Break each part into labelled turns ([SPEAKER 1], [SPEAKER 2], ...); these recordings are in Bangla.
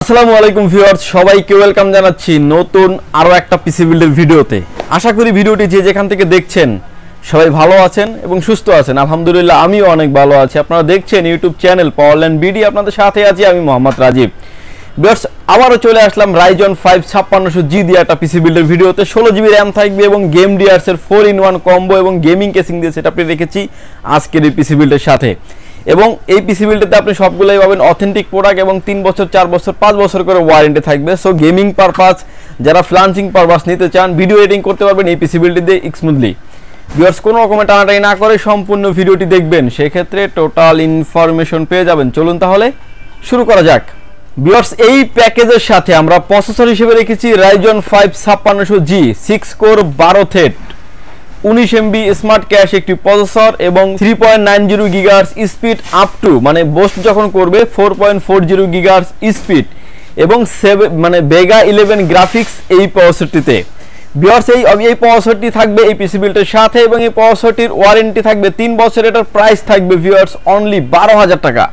[SPEAKER 1] আসসালামু আলাইকুম ভিউয়ার্স, সবাইকে ওয়েলকাম জানাচ্ছি নতুন আরো একটা পিসি বিল্ডের ভিডিওতে। আশা করি ভিডিওটি যে যেখান থেকে দেখছেন সবাই ভালো আছেন এবং সুস্থ আছেন। আলহামদুলিল্লাহ আমিও অনেক ভালো আছি। আপনারা দেখছেন ইউটিউব চ্যানেল পাওয়ারল্যান্ড বিডি, আপনাদের সাথে আছি আমি মোহাম্মদ রাজীব। ভিউয়ার্স, আবারও চলে আসলাম রাইজন 5 5600G দিয়ে একটা পিসি বিল্ডের ভিডিওতে। 16GB র্যাম থাকবে এবং গেম ডিআরস এর 4-in-1 কম্বো এবং গেমিং কেসিং দিয়ে সেটআপটি রেখেছি আজকের এই পিসি বিল্ডের সাথে। এবং এই পিসি বিল্ডেতে আপনি সবগুলোই পাবেন অথেন্টিক প্রোডাক্ট এবং 3 বছর 4 বছর 5 বছর করে ওয়ারেন্টি থাকবে। সো গেমিং পারপাস, যারা ফ্লান্সিং পারপাস নিতে চান, ভিডিও এডিটিং করতে পারবেন এই পিসি বিল্ডটি দিয়ে স্মুথলি। ভিউয়ার্স, কোনো রকমের টানাটানি না করে সম্পূর্ণ ভিডিওটি দেখবেন, সেক্ষেত্রে টোটাল ইনফরমেশন পেয়ে যাবেন। চলুন তাহলে শুরু করা যাক। ভিউয়ার্স, এই প্যাকেজের সাথে আমরা প্রসেসর হিসেবে রেখেছি Ryzen 5 5600G 6 core 12 thread 19MB smart cash একটি প্রসেসর এবং 3.90 GHz স্পিড আপ টু, মানে বোস্ট যখন করবে 4.40 GHz স্পিড এবং বেগা 11 গ্রাফিক্স এই প্রসেসরটিতে। ভিউয়ার্স, এই প্রসেসরটি থাকবে এই পিসি বিল্ডের সাথে এবং এই প্রসেসরটির ওয়ারেন্টি থাকবে 3 বছর। এটার প্রাইস থাকবে ভিউয়ার্স অনলি 12,000 টাকা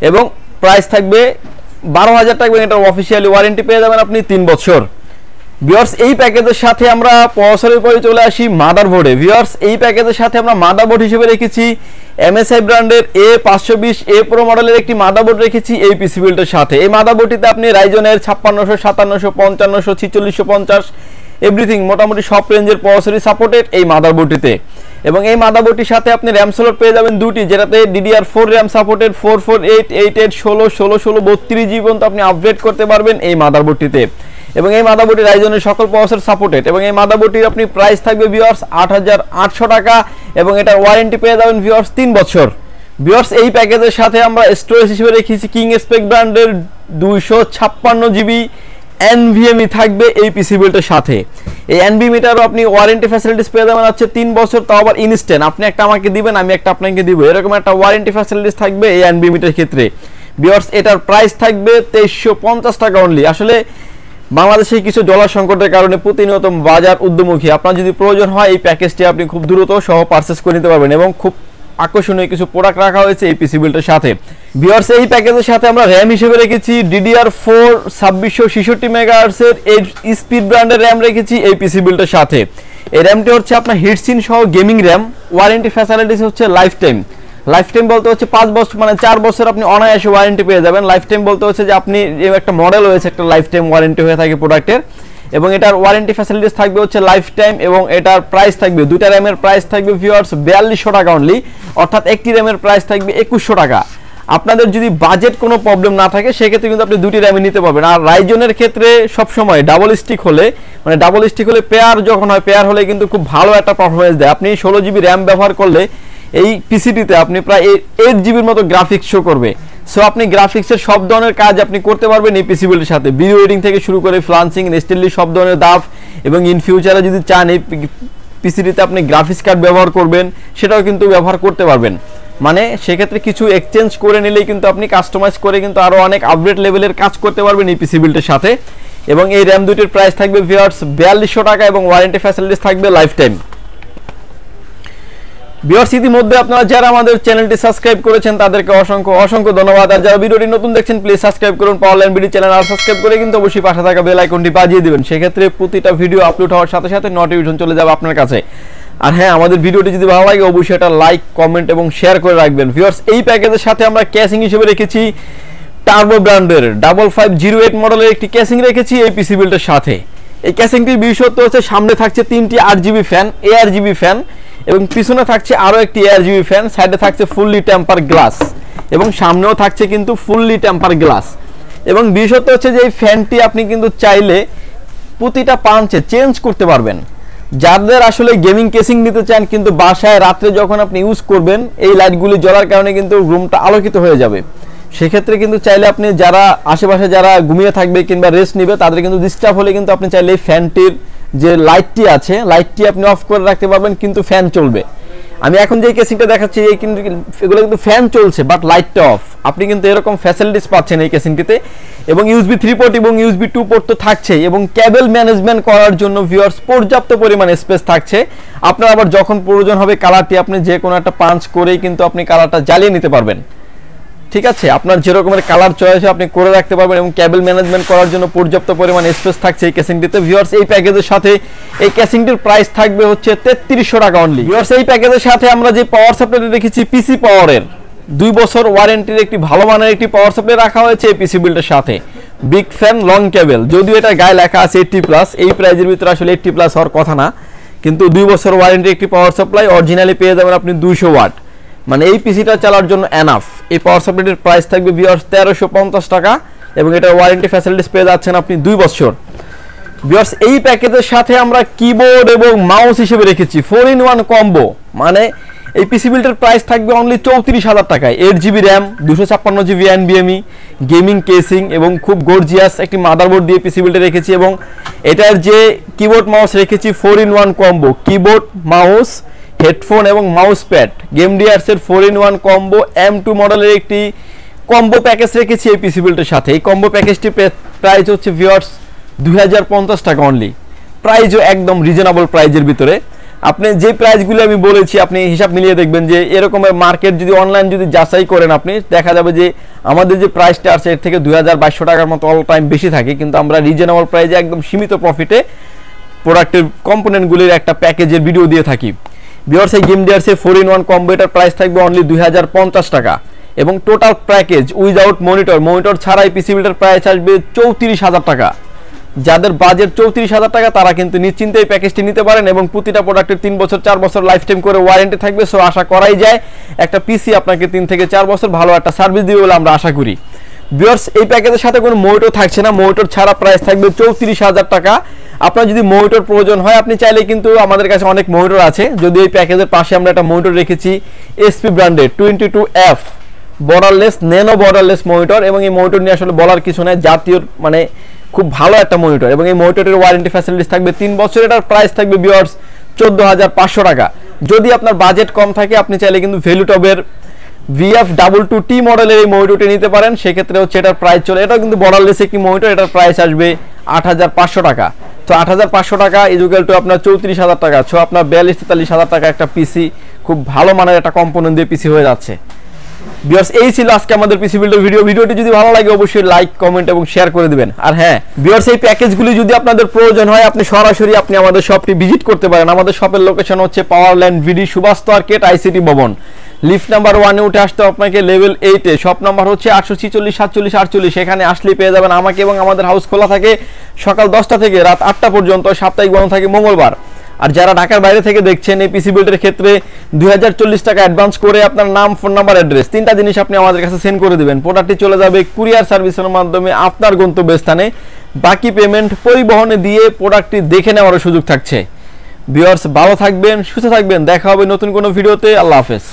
[SPEAKER 1] এবং প্রাইস থাকবে 12,000 টাকা এবং এটার অফিসিয়ালি ওয়ারেন্টি পেয়ে যাবেন আপনি 3 বছর। ভিউয়ার্স, এই প্যাকেজের সাথে আমরা প্রসেসরের পরে চলে আসি মাদারবোর্ডে। ভিউয়ার্স, এই প্যাকেজের সাথে আমরা মাদারবোর্ড হিসেবে রেখেছি MSI ব্র্যান্ডের A520A Pro মডেলের একটি মাদারবোর্ড রেখেছি এই পিসি বিল্ডের সাথে। এই মাদারবোর্ডটিতে আপনি রাইজনের 5600, 5700, 5500, 4650 এভরিথিং মোটামুটি সব রেঞ্জের প্রসেসরই সাপোর্টেড এই মাদারবোর্ডটিতে। এবং এই মাদারবোর্ডটির সাথে আপনি র্যাম স্লট পেয়ে যাবেন দুটি, যেটাতে DDR4 র্যাম সাপোর্টেড 4488, 88, 16, 16, 16, 32GB পর্যন্ত আপনি আপগ্রেড করতে পারবেন এই মাদারবোর্ডটিতে। এবং এই মাদারবোর্ডটি রাইজনের সকল প্রসেসর সাপোর্টেড এবং এই মাদারবোর্ডটির আপনি প্রাইস থাকবে ভিউয়ার্স 8,800 টাকা এবং এটার ওয়ারেন্টি পেয়ে যাবেন ভিউয়ার্স 3 বছর। ভিউয়ার্স, এই প্যাকেজের সাথে আমরা স্টোরেজ হিসেবে রেখেছি কিং স্পেক ব্র্যান্ডের 256GB NVMe থাকবে এই পিসি বিল্ডের সাথে। এই NVMeটারও আপনি ওয়ারেন্টি ফ্যাসিলিটিস পেয়ে যাবেন হচ্ছে 3 বছর, তাও আবার ইনস্ট্যান্ট। আপনি একটা আমাকে দিবেন, আমি একটা আপনাকে দিব, এরকম একটা ওয়ারেন্টি ফ্যাসিলিটিস থাকবে এই NVMeটার ক্ষেত্রে। ভিউয়ার্স, এটার প্রাইস থাকবে 2350 টাকা অনলি। আসলে বাংলাদেশে কিছু ডলার সংকটের কারণে প্রতিনিয়ত বাজার উদ্যমুখী। আপনার যদি প্রয়োজন হয় এই প্যাকেজটি আপনি খুব দ্রুত সহ পারচেস করে নিতে পারবেন এবং খুব আকর্ষণীয় কিছু প্রোডাক্ট রাখা হয়েছে এই পিসি বিল্ডের সাথে। ভিউয়ার্স, এই প্যাকেজের সাথে আমরা র্যাম হিসেবে রেখেছি DDR4 2666 MHz এর স্পিড ব্র্যান্ডের র্যাম রেখেছি এই পিসি বিল্ডের সাথে। এই র্যামটি হচ্ছে আপনার হিটসিন সহ গেমিং র্যাম। ওয়ারেন্টি ফ্যাসিলিটিস হচ্ছে লাইফ টাইম। লাইফ টাইম বলতে হচ্ছে 5 বছর, মানে 4 বছর আপনি অনায়াসে ওয়ারেন্টি পেয়ে যাবেন। লাইফ টাইম বলতে হচ্ছে যে আপনি একটা মডেল হয়েছে, একটা লাইফ টাইম ওয়ারেন্টি হয়ে থাকে প্রোডাক্টের। এবং এটার ওয়ারেন্টি ফ্যাসিলিটিস থাকবে হচ্ছে লাইফ টাইম এবং এটার প্রাইস থাকবে, দুইটা র্যামের প্রাইস থাকবে ভিউয়ার্স 4200 টাকা অনলি, অর্থাৎ একটি র্যামের প্রাইস থাকবে 2100 টাকা। আপনাদের যদি বাজেট কোনো প্রবলেম না থাকে সেক্ষেত্রে কিন্তু আপনি দুটি র্যামই নিতে পারবেন। আর রাইজনের ক্ষেত্রে সবসময় ডাবল স্টিক হলে পেয়ার যখন হয়, পেয়ার হলে কিন্তু খুব ভালো একটা পারফরমেন্স দেয়। আপনি 16GB র্যাম ব্যবহার করলে এই পিসিটিতে আপনি প্রায় 8GBর মতো গ্রাফিক্স শো করবে। সো আপনি গ্রাফিক্সের সব ধরনের কাজ আপনি করতে পারবেন এই পিসি বিল্ডের সাথে। ভিডিও এডিটিং থেকে শুরু করে ফ্লান্সিং, নেস্টেলি সব ধরনের দাফ, এবং ইন ফিউচারে যদি চান এই পিসিটিতে আপনি গ্রাফিক্স কার্ড ব্যবহার করবেন সেটাও কিন্তু ব্যবহার করতে পারবেন। মানে সেক্ষেত্রে কিছু এক্সচেঞ্জ করে নিলেই কিন্তু আপনি কাস্টমাইজ করে কিন্তু আরও অনেক আপডেট লেভেলের কাজ করতে পারবেন এই পিসি বিল্ডের সাথে। এবং এই র্যাম দুটির প্রাইস থাকবে ভিউয়ার্স 4200 টাকা এবং ওয়ারেন্টি ফ্যাসিলিটিস থাকবে লাইফ টাইম। ভিউয়ার্স, ইতিমধ্যে আপনারা যারা আমাদের চ্যানেলটি সাবস্ক্রাইব করেছেন তাদেরকে অসংখ্য অসংখ্য ধন্যবাদ। আর যারা ভিডিওটি নতুন দেখছেন প্লিজ সাবস্ক্রাইব করুন পাওয়ারল্যান্ড বিডি চ্যানেল, আর সাবস্ক্রাইব করে কিন্তু অবশ্যই পাশে থাকা বেল আইকনটি বাজিয়ে দিবেন। সেক্ষেত্রে প্রতিটা ভিডিও আপলোড হওয়ার সাথে সাথে নোটিফিকেশন চলে যাবে আপনার কাছে। আর হ্যাঁ, আমাদের ভিডিওটি যদি ভালো লাগে অবশ্যই এটা লাইক, কমেন্ট এবং শেয়ার করে রাখবেন। ভিউয়ার্স, এই প্যাকেজের সাথে আমরা ক্যাসিং হিসেবে রেখেছি টার্বো ব্র্যান্ডের 5508 মডেলের একটি ক্যাসিং রেখেছি এই পিসি বিল্ডের সাথে। এই ক্যাসিংটির বিশেষত্ব হচ্ছে সামনে থাকছে 3টি 8GB ফ্যান, ARGB ফ্যান, এবং পিছনে থাকছে আরও একটি ARGB ফ্যান, সাইডে থাকছে ফুললি টেম্পার গ্লাস এবং সামনেও থাকছে কিন্তু ফুললি টেম্পার গ্লাস। এবং বিশেষত্ব হচ্ছে যে এই ফ্যানটি আপনি কিন্তু চাইলে প্রতিটা পাঞ্চে চেঞ্জ করতে পারবেন। যাদের আসলে গেমিং কেসিং নিতে চান কিন্তু বাসায় রাত্রে যখন আপনি ইউজ করবেন এই লাইটগুলি জ্বলার কারণে কিন্তু রুমটা আলোকিত হয়ে যাবে, সেক্ষেত্রে কিন্তু চাইলে আপনি যারা আশেপাশে যারা ঘুমিয়ে থাকবে কিংবা রেস্ট নেবে তাদের কিন্তু ডিস্টার্ব হলে কিন্তু আপনি চাইলে এই ফ্যানটির যে লাইটটি আছে লাইটটি আপনি অফ করে রাখতে পারবেন, কিন্তু ফ্যান চলবে। আমি এখন যে কেসিংটা দেখাচ্ছি এই কিন্তু এগুলো কিন্তু ফ্যান চলছে বাট লাইটটা অফ। আপনি কিন্তু এরকম ফ্যাসিলিটিস পাচ্ছেন এই কেসিংটিতে। এবং USB 3 পোর্ট এবং USB 2 পোর্ট তো থাকছেই এবং কেবল ম্যানেজমেন্ট করার জন্য ভিউয়ার্স পর্যাপ্ত পরিমাণে স্পেস থাকছে। আপনার আবার যখন প্রয়োজন হবে কালারটি আপনি যে কোনো একটা পাঞ্চ করেই কিন্তু আপনি কালারটা জ্বালিয়ে নিতে পারবেন। ঠিক আছে, আপনার যে রকমের কালার চয়েস আপনি করে রাখতে পারবেন এবং কেবল ম্যানেজমেন্ট করার জন্য পর্যাপ্ত পরিমাণ স্পেস থাকছে এই কেসিংটিতে। ভিউয়ার্স এই প্যাকেজের সাথে এই কেসিংটির প্রাইস থাকবে হচ্ছে 3300 টাকা অনলি। ভিউয়ার্স এই প্যাকেজের সাথে আমরা যে পাওয়ার সাপ্লাইটি রেখেছি পিসি পাওয়ারের 2 বছর ওয়ারেন্টির একটি ভালো মানের একটি পাওয়ার সাপ্লাই রাখা হয়েছে এই পিসি বিল্ডের সাথে। বিগ ফ্যান লং কেবল, যদিও এটা গায়ে লেখা আছে 80+, এই প্রাইজের ভিতরে আসলে 80+ হওয়ার কথা না, কিন্তু 2 বছর ওয়ারেন্টি একটি পাওয়ার সাপ্লাই অরিজিনালি পেয়ে যাবেন আপনি 200 ওয়াট, মানে এই পিসিটা চালার জন্য এনাফ। এই পাওয়ার সাপ্লাইটির প্রাইস থাকবে ভিউয়ার্স 1350 টাকা এবং এটার ওয়ারেন্টি ফ্যাসিলিটিস পেয়ে যাচ্ছেন আপনি 2 বছর। ভিউয়ার্স এই প্যাকেজের সাথে আমরা কিবোর্ড এবং মাউস হিসেবে রেখেছি 4-in-1 কম্বো, মানে এই পিসি বিল্ডের প্রাইস থাকবে অনলি 34,000 টাকায়। 8GB RAM, 256GB NVMe, gaming casing এবং খুব গর্জিয়াস একটি মাদারবোর্ড দিয়ে পিসি বিল্ডে রেখেছি এবং এটার যে কিবোর্ড মাউস রেখেছি 4-in-1 combo, keyboard mouse headphone এবং মাউস প্যাড, গেম ডিয়ার্সের 4-in-1 কম্বো M2 মডেলের একটি কম্বো প্যাকেজ রেখেছি এই পিসি বিল্ডের সাথে। এই কম্বো প্যাকেজটি প্রাইস হচ্ছে ভিউয়ার্স 2050 টাকা অনলি, প্রাইসও একদম রিজনেবল প্রাইজের ভিতরে। আপনি যে প্রাইসগুলো আমি বলেছি আপনি হিসাব মিলিয়ে দেখবেন যে এরকমের মার্কেট যদি অনলাইন যদি যাচাই করেন আপনি, দেখা যাবে যে আমাদের যে প্রাইসটা আছে এর থেকে 2200 টাকার মতো অল টাইম বেশি থাকে, কিন্তু আমরা রিজনেবল প্রাইসে একদম সীমিত প্রফিটে প্রোডাক্টের কম্পোনেন্টগুলির একটা প্যাকেজের ভিডিও দিয়ে থাকি। ভিউয়ার্স এই গেম ডিয়ার্সের 4-in-1 কম্বো এটার প্রাইস থাকবে অনলি 2050 টাকা এবং টোটাল প্যাকেজ উইদাউট মনিটর ছাড়াই পিসি বিল্ডের প্রাইস আসবে 34,000 টাকা। যাদের বাজেট 34,000 টাকা তারা কিন্তু নিশ্চিন্তে এই প্যাকেজটি নিতে পারেন এবং প্রতিটা প্রোডাক্টের 3 বছর 4 বছর লাইফ টাইম করে ওয়ারেন্টি থাকবে। সো আশা করাই যায় একটা পিসি আপনাকে 3 থেকে 4 বছর ভালো একটা সার্ভিস দিবে বলে আমরা আশা করি। ভিউয়ার্স এই প্যাকেজের সাথে কোনো মনিটর থাকছে না, মনিটর ছাড়া প্রাইস থাকবে 34,000 টাকা। আপনার যদি মনিটর প্রয়োজন হয় আপনি চাইলে কিন্তু আমাদের কাছে অনেক মনিটর আছে, যদি এই প্যাকেজের পাশে আমরা একটা মনিটর রেখেছি এসপি ব্র্যান্ডের 22F borderless nano borderless monitor এবং এই মনিটর নিয়ে আসলে বলার কিছু নাই, জাতীয় মানে খুব ভালো একটা মনিটর এবং এই মনিটরের ওয়ারেন্টি ফ্যাসিলিটিস থাকবে 3 বছর। এটার প্রাইস থাকবে ভিউয়ার্স 14,500 টাকা। যদি আপনার বাজেট কম থাকে আপনি চাইলে কিন্তু ভ্যালুটপের VF22T মডেলের এই মনিটরটি নিতে পারেন, সেক্ষেত্রে হচ্ছে এটার প্রাইস চলে, এটাও কিন্তু বর্ডারলেস একটি মনিটর, এটার প্রাইস আসবে 8,500 টাকা। তো 8,500 টাকা ইকুয়াল টু আপনার 34,000 টাকা, সো আপনার 42-43,000 টাকা একটা পিসি খুব ভালো মানের একটা কম্পোনেন্ট দিয়ে পিসি হয়ে যাচ্ছে। ভিউয়ার্স এই ছিল আজকে আমাদের পিসি বিল্ডের ভিডিওটি যদি ভালো লাগে অবশ্যই লাইক কমেন্ট এবং শেয়ার করে দিবেন। আর হ্যাঁ ভিউয়ার্স এই প্যাকেজগুলি যদি আপনাদের প্রয়োজন হয় আপনি সরাসরি আমাদের শপটি ভিজিট করতে পারেন। আমাদের শপের লোকেশন হচ্ছে পাওয়ারল্যান্ড ভিডি সুভাষ আর্কেড ICT ভবন, লিফট নাম্বার 1 এ উঠে আসতে আপনাকে লেভেল 8 এ, শপ নাম্বার হচ্ছে 846-47-48। সেখানে আসলেই পেয়ে যাবেন আমাকে এবং আমাদের হাউস খোলা থাকে সকাল 10টা থেকে রাত 8টা পর্যন্ত, সাপ্তাহিক বন্ধ থাকে মঙ্গলবার। আর যারা ঢাকার বাইরে থেকে দেখছেন এই পিসি বিল্ডের ক্ষেত্রে 2040 টাকা অ্যাডভান্স করে আপনার নাম, ফোন নাম্বার, অ্যাড্রেস 3টা জিনিস আপনি আমাদের কাছে সেন্ড করে দিবেন, প্রোডাক্টটি চলে যাবে কুরিয়ার সার্ভিসের মাধ্যমে আপনার গন্তব্যস্থানে। বাকি পেমেন্ট পরিবহনে দিয়ে প্রোডাক্টটি দেখে নেওয়ার সুযোগ থাকছে। ভিউয়ার্স ভালো থাকবেন, সুস্থ থাকবেন, দেখা হবে নতুন কোনো ভিডিওতে। আল্লাহ হাফেজ।